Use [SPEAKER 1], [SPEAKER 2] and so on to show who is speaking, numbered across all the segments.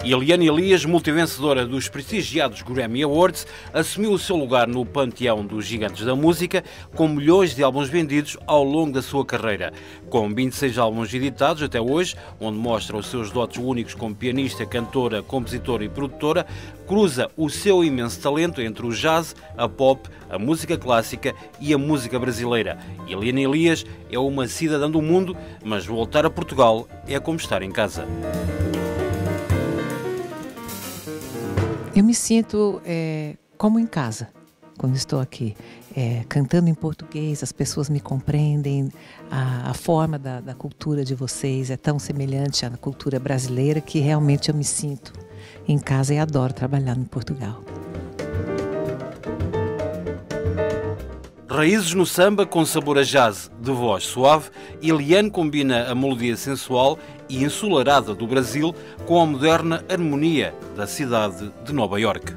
[SPEAKER 1] Eliane Elias, multivencedora dos prestigiados Grammy Awards, assumiu o seu lugar no panteão dos gigantes da música, com milhões de álbuns vendidos ao longo da sua carreira. Com 26 álbuns editados até hoje, onde mostra os seus dotes únicos como pianista, cantora, compositora e produtora, cruza o seu imenso talento entre o jazz, a pop, a música clássica e a música brasileira. Eliane Elias é uma cidadã do mundo, mas voltar a Portugal é como estar em casa.
[SPEAKER 2] Eu me sinto como em casa quando estou aqui, cantando em português. As pessoas me compreendem, a forma da cultura de vocês é tão semelhante à cultura brasileira que realmente eu me sinto em casa e adoro trabalhar no Portugal.
[SPEAKER 1] Raízes no samba com sabor a jazz de voz suave, Eliane combina a melodia sensual e ensolarada do Brasil com a moderna harmonia da cidade de Nova Iorque.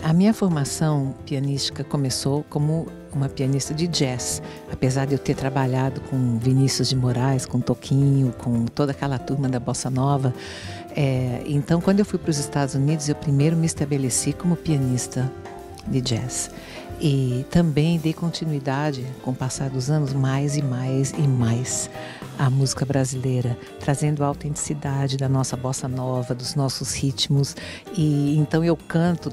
[SPEAKER 2] A minha formação pianística começou como uma pianista de jazz, apesar de eu ter trabalhado com Vinícius de Moraes, com Toquinho, com toda aquela turma da Bossa Nova. Então, quando eu fui para os Estados Unidos, eu primeiro me estabeleci como pianista de jazz. E também dei continuidade, com o passar dos anos, mais e mais e mais à música brasileira, trazendo a autenticidade da nossa bossa nova, dos nossos ritmos. E então eu canto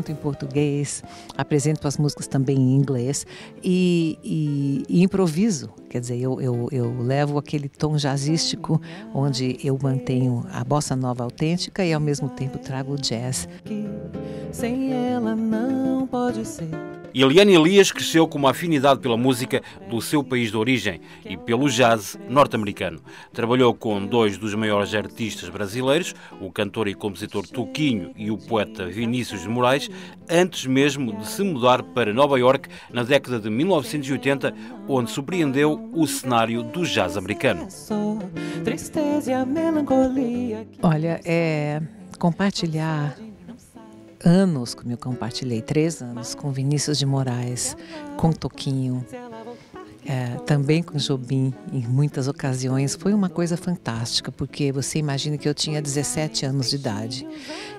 [SPEAKER 2] em português, apresento as músicas também em inglês e improviso. Quer dizer, eu levo aquele tom jazzístico, onde eu mantenho a bossa nova autêntica e ao mesmo tempo trago o jazz. Sem ela não pode ser.
[SPEAKER 1] Eliane Elias cresceu com uma afinidade pela música do seu país de origem e pelo jazz norte-americano. Trabalhou com dois dos maiores artistas brasileiros, o cantor e compositor Toquinho e o poeta Vinícius de Moraes, antes mesmo de se mudar para Nova Iorque na década de 1980, onde surpreendeu o cenário do jazz americano.
[SPEAKER 2] Olha, compartilhar anos, como eu compartilhei 3 anos com Vinícius de Moraes, com Toquinho, também com Jobim em muitas ocasiões, foi uma coisa fantástica, porque você imagina que eu tinha 17 anos de idade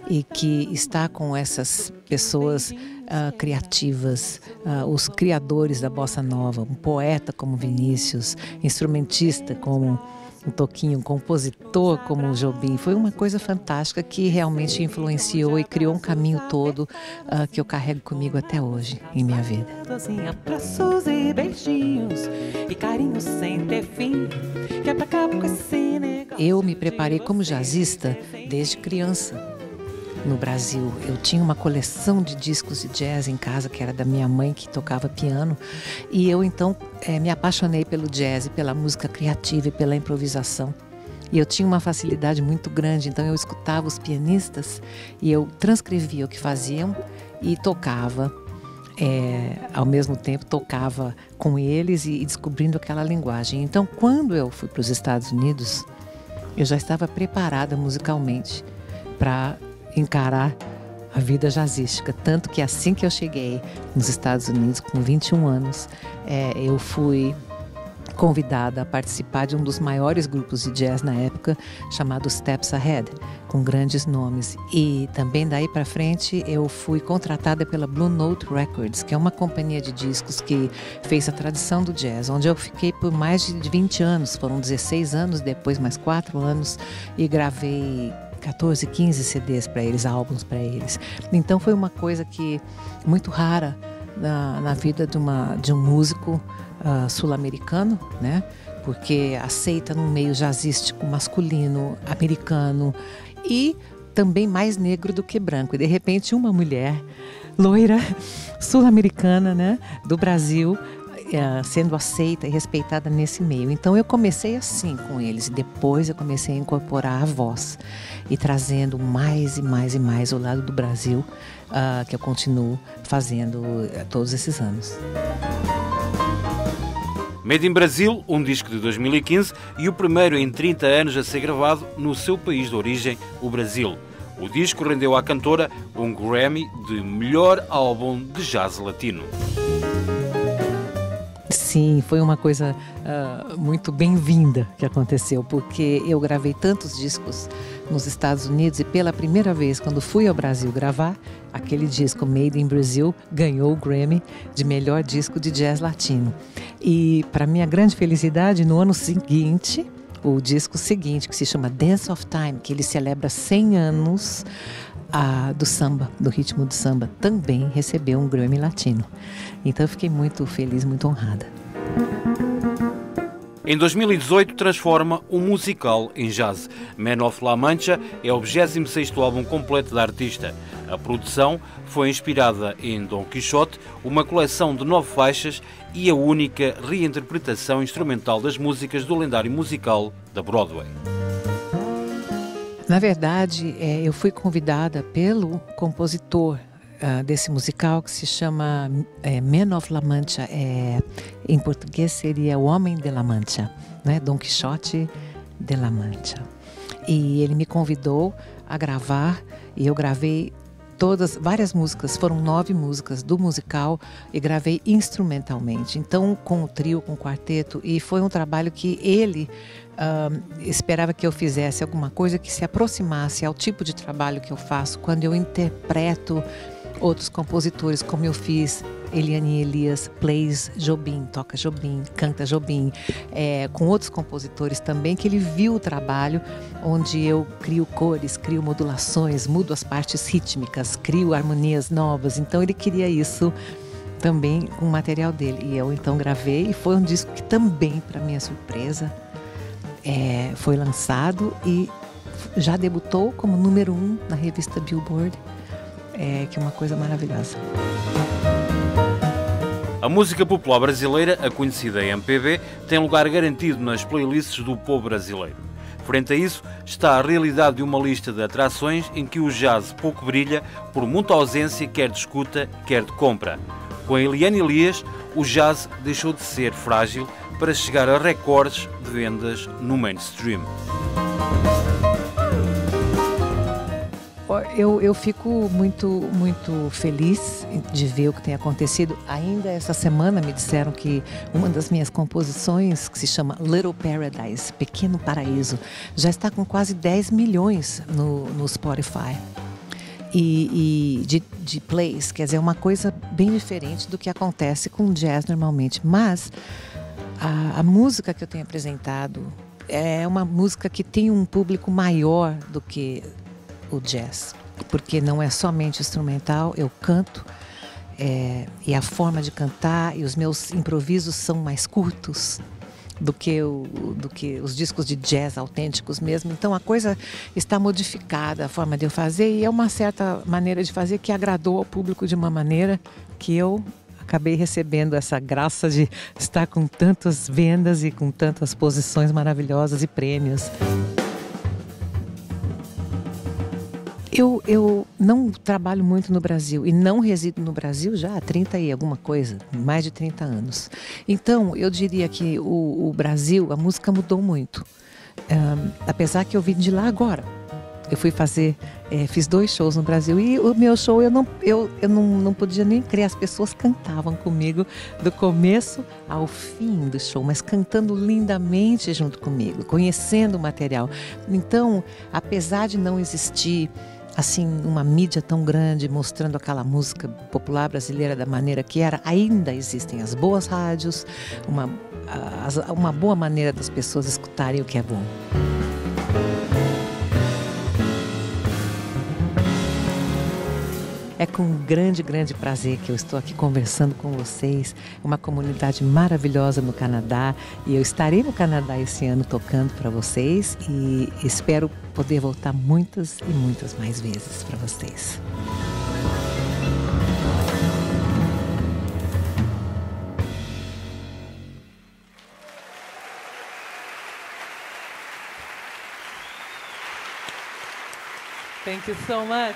[SPEAKER 2] e que estar com essas pessoas criativas, os criadores da bossa nova, um poeta como Vinícius, instrumentista como um Toquinho, um compositor como o Jobim, foi uma coisa fantástica que realmente influenciou e criou um caminho todo que eu carrego comigo até hoje em minha vida. Abraços e beijinhos e carinhos sem ter fim, que é pra acabar com esse negócio. Eu me preparei como jazzista desde criança. No Brasil, eu tinha uma coleção de discos de jazz em casa, que era da minha mãe, que tocava piano, e eu então me apaixonei pelo jazz, pela música criativa e pela improvisação. E eu tinha uma facilidade muito grande, então eu escutava os pianistas e eu transcrevia o que faziam e tocava, ao mesmo tempo tocava com eles e descobrindo aquela linguagem. Então, quando eu fui para os Estados Unidos, eu já estava preparada musicalmente para encarar a vida jazzística, tanto que assim que eu cheguei nos Estados Unidos, com 21 anos, eu fui convidada a participar de um dos maiores grupos de jazz na época, chamado Steps Ahead, com grandes nomes. E também daí para frente eu fui contratada pela Blue Note Records, que é uma companhia de discos que fez a tradição do jazz, onde eu fiquei por mais de 20 anos, foram 16 anos, depois mais 4 anos, e gravei 14, 15 CDs para eles, álbuns para eles. Então foi uma coisa que muito rara na vida de um músico sul-americano, né? Porque aceita num meio jazzístico masculino, americano e também mais negro do que branco. E de repente uma mulher loira, sul-americana, né? Do Brasil, sendo aceita e respeitada nesse meio. Então eu comecei assim com eles e depois eu comecei a incorporar a voz e trazendo mais e mais e mais o lado do Brasil, que eu continuo fazendo todos esses anos.
[SPEAKER 1] Made in Brasil, um disco de 2015 e o primeiro em 30 anos a ser gravado no seu país de origem, o Brasil. O disco rendeu à cantora um Grammy de melhor álbum de jazz latino.
[SPEAKER 2] Sim, foi uma coisa muito bem-vinda que aconteceu, porque eu gravei tantos discos nos Estados Unidos e pela primeira vez, quando fui ao Brasil gravar, aquele disco Made in Brazil ganhou o Grammy de melhor disco de jazz latino. E, para minha grande felicidade, no ano seguinte, o disco seguinte, que se chama Dance of Time, que ele celebra 100 anos do samba, do ritmo do samba, também recebeu um Grammy Latino. Então eu fiquei muito feliz, muito honrada.
[SPEAKER 1] Em 2018 transforma um musical em jazz. Man of La Mancha é o 26º álbum completo da artista. A produção foi inspirada em Don Quixote, uma coleção de 9 faixas e a única reinterpretação instrumental das músicas do lendário musical da Broadway.
[SPEAKER 2] Na verdade, eu fui convidada pelo compositor desse musical, que se chama Man of La Mancha. Em português seria O Homem de La Mancha, né? Don Quixote de La Mancha. E ele me convidou a gravar, e eu gravei várias músicas, foram 9 músicas do musical, e gravei instrumentalmente. Então, com o trio, com o quarteto, e foi um trabalho que ele esperava que eu fizesse alguma coisa que se aproximasse ao tipo de trabalho que eu faço quando eu interpreto outros compositores, como eu fiz. Eliane Elias plays Jobim, toca Jobim, canta Jobim, com outros compositores também, que ele viu o trabalho onde eu crio cores, crio modulações, mudo as partes rítmicas, crio harmonias novas. Então ele queria isso também com o material dele, e eu então gravei, e foi um disco que também, para minha surpresa, foi lançado e já debutou como número 1 na revista Billboard, que é uma coisa maravilhosa.
[SPEAKER 1] A música popular brasileira, a conhecida MPB, tem lugar garantido nas playlists do povo brasileiro. Frente a isso, está a realidade de uma lista de atrações em que o jazz pouco brilha por muita ausência, quer de escuta, quer de compra. Com Eliane Elias, o jazz deixou de ser frágil para chegar a recordes de vendas no mainstream.
[SPEAKER 2] Eu fico muito feliz de ver o que tem acontecido. Ainda essa semana me disseram que uma das minhas composições, que se chama Little Paradise, Pequeno Paraíso, já está com quase 10 milhões no Spotify. E de plays, quer dizer, é uma coisa bem diferente do que acontece com jazz normalmente. Mas a música que eu tenho apresentado é uma música que tem um público maior do que o jazz, porque não é somente instrumental, eu canto, e a forma de cantar e os meus improvisos são mais curtos do que os discos de jazz autênticos mesmo. Então a coisa está modificada, a forma de eu fazer, e é uma certa maneira de fazer que agradou ao público de uma maneira que eu acabei recebendo essa graça de estar com tantas vendas e com tantas posições maravilhosas e prêmios. Eu não trabalho muito no Brasil e não resido no Brasil já há 30 e alguma coisa, mais de 30 anos. Então, eu diria que o Brasil, a música mudou muito. Apesar que eu vim de lá agora. Eu fui fiz 2 shows no Brasil, e o meu show eu não podia nem crer, as pessoas cantavam comigo do começo ao fim do show, mas cantando lindamente junto comigo, conhecendo o material. Então, apesar de não existir assim uma mídia tão grande mostrando aquela música popular brasileira da maneira que era, ainda existem as boas rádios, uma boa maneira das pessoas escutarem o que é bom. É com grande prazer que eu estou aqui conversando com vocês, uma comunidade maravilhosa no Canadá, e eu estarei no Canadá esse ano tocando para vocês, e espero poder voltar muitas e muitas mais vezes para vocês. Thank you so much.